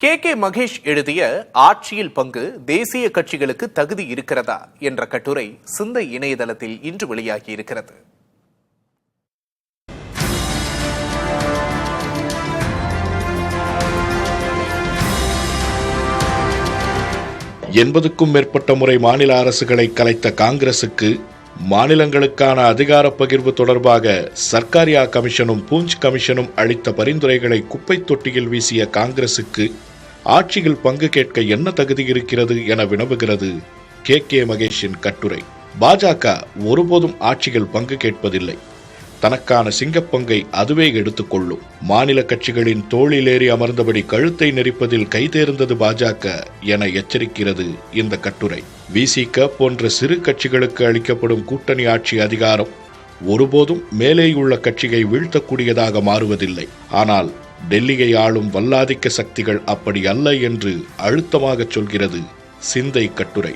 K Mahesh எழுதிய ஆட்சியில் பங்கு தேசிய கட்சிகளுக்கு தகுதி இருக்கிறதா என்ற கட்டுரை சிந்தை இணையதளத்தில் இன்று வெளியாகியிருக்கிறது. எண்பதுக்கும் மேற்பட்ட முறை மாநில அரசுகளை கலைத்த காங்கிரசுக்கு மாநிலங்களுக்கான அதிகார பகிர்வு தொடர்பாக சர்க்காரியா கமிஷனும் பூஞ்ச் கமிஷனும் அளித்த பரிந்துரைகளை குப்பை தொட்டியில் வீசிய காங்கிரசுக்கு ஆட்சியில் பங்கு கேட்க என்ன தகுதி இருக்கிறது என வினவுகிறது கே மகேஷின் கட்டுரை. பாஜக ஒருபோதும் ஆட்சியில் பங்கு கேட்பதில்லை. தனக்கான சிங்கப்பங்கை அதுவே எடுத்துக்கொள்ளும். மாநில கட்சிகளின் தோளிலேறி அமர்ந்தபடி கழுத்தை நெரிப்பதில் கைதேர்ந்தது பாஜக என எச்சரிக்கிறது இந்த கட்டுரை. விசிக போன்ற சிறு கட்சிகளுக்கு அளிக்கப்படும் கூட்டணி ஆட்சி அதிகாரம் ஒருபோதும் மேலேயுள்ள கட்சியை வீழ்த்தக்கூடியதாக மாறுவதில்லை. ஆனால் டெல்லியை ஆளும் வல்லாதிக்க சக்திகள் அப்படி அல்ல என்று அழுத்தமாக சொல்கிறது சிந்தை கட்டுரை.